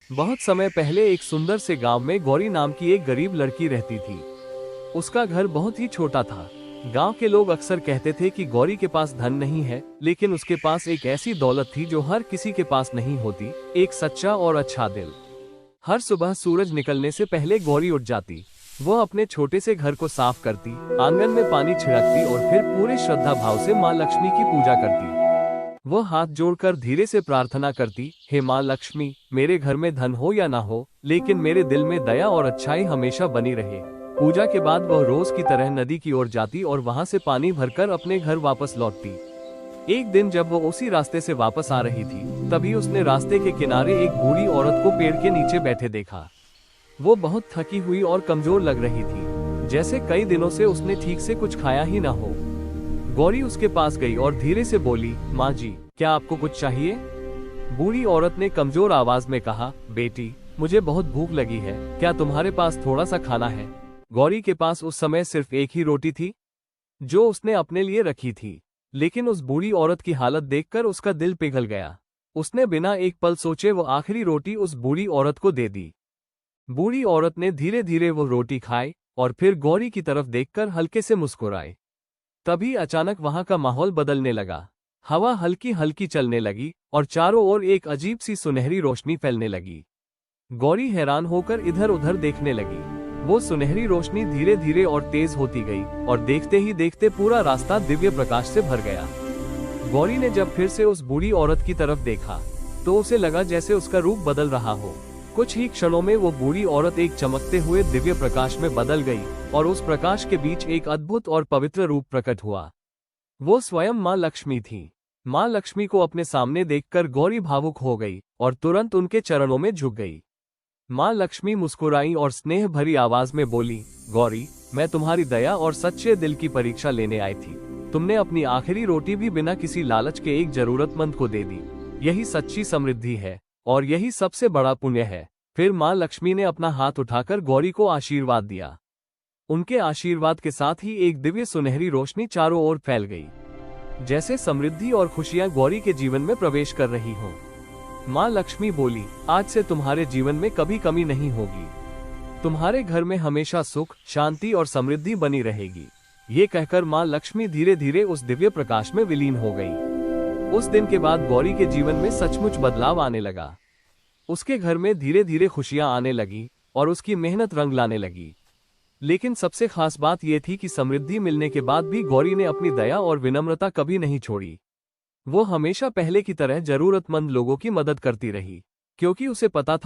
बहुत समय पहले एक सुंदर से गांव में गौरी नाम की एक गरीब लड़की रहती थी। उसका घर बहुत ही छोटा था। गांव के लोग अक्सर कहते थे कि गौरी के पास धन नहीं है, लेकिन उसके पास एक ऐसी दौलत थी जो हर किसी के पास नहीं होती, एक सच्चा और अच्छा दिल। हर सुबह सूरज निकलने से पहले गौरी उठ जाती। वह अपने छोटे से घर को साफ करती, आंगन में पानी छिड़कती और फिर पूरे श्रद्धा भाव से माँ लक्ष्मी की पूजा करती। वह हाथ जोड़कर धीरे से प्रार्थना करती, हे माँ लक्ष्मी, मेरे घर में धन हो या ना हो, लेकिन मेरे दिल में दया और अच्छाई हमेशा बनी रहे। पूजा के बाद वह रोज की तरह नदी की ओर जाती और वहां से पानी भरकर अपने घर वापस लौटती। एक दिन जब वो उसी रास्ते से वापस आ रही थी, तभी उसने रास्ते के किनारे एक बूढ़ी औरत को पेड़ के नीचे बैठे देखा। वो बहुत थकी हुई और कमजोर लग रही थी, जैसे कई दिनों से उसने ठीक से कुछ खाया ही ना हो। गौरी उसके पास गई और धीरे से बोली, माँ जी, क्या आपको कुछ चाहिए? बूढ़ी औरत ने कमजोर आवाज में कहा, बेटी, मुझे बहुत भूख लगी है, क्या तुम्हारे पास थोड़ा सा खाना है? गौरी के पास उस समय सिर्फ एक ही रोटी थी, जो उसने अपने लिए रखी थी। लेकिन उस बूढ़ी औरत की हालत देखकर उसका दिल पिघल गया। उसने बिना एक पल सोचे वो आखिरी रोटी उस बूढ़ी औरत को दे दी। बूढ़ी औरत ने धीरे धीरे वो रोटी खाई और फिर गौरी की तरफ देखकर हल्के से मुस्कुराई। तभी अचानक वहां का माहौल बदलने लगा। हवा हल्की हल्की चलने लगी और चारों ओर एक अजीब सी सुनहरी रोशनी फैलने लगी। गौरी हैरान होकर इधर उधर देखने लगी। वो सुनहरी रोशनी धीरे धीरे और तेज होती गई और देखते ही देखते पूरा रास्ता दिव्य प्रकाश से भर गया। गौरी ने जब फिर से उस बूढ़ी औरत की तरफ देखा, तो उसे लगा जैसे उसका रूप बदल रहा हो। कुछ ही क्षणों में वो बूढ़ी औरत एक चमकते हुए दिव्य प्रकाश में बदल गई और उस प्रकाश के बीच एक अद्भुत और पवित्र रूप प्रकट हुआ। वो स्वयं माँ लक्ष्मी थी। माँ लक्ष्मी को अपने सामने देखकर गौरी भावुक हो गई और तुरंत उनके चरणों में झुक गई। माँ लक्ष्मी मुस्कुराई और स्नेह भरी आवाज में बोली, गौरी, मैं तुम्हारी दया और सच्चे दिल की परीक्षा लेने आई थी। तुमने अपनी आखिरी रोटी भी बिना किसी लालच के एक जरूरतमंद को दे दी। यही सच्ची समृद्धि है और यही सबसे बड़ा पुण्य है। फिर माँ लक्ष्मी ने अपना हाथ उठाकर गौरी को आशीर्वाद दिया। उनके आशीर्वाद के साथ ही एक दिव्य सुनहरी रोशनी चारों ओर फैल गई, जैसे समृद्धि और खुशियां गौरी के जीवन में प्रवेश कर रही हों। माँ लक्ष्मी बोली, आज से तुम्हारे जीवन में कभी कमी नहीं होगी। तुम्हारे घर में हमेशा सुख, शांति और समृद्धि बनी रहेगी। ये कहकर माँ लक्ष्मी धीरे धीरे उस दिव्य प्रकाश में विलीन हो गई। उस दिन के बाद गौरी के जीवन में सचमुच बदलाव आने लगा। उसके घर में धीरे धीरे खुशियां आने लगी और उसकी मेहनत रंग लाने लगी। लेकिन सबसे खास बात यह थी कि समृद्धि मिलने के बाद भी गौरी ने अपनी दया और विनम्रता कभी नहीं छोड़ी। वो हमेशा पहले की तरह जरूरतमंद लोगों की मदद करती रही, क्योंकि उसे पता था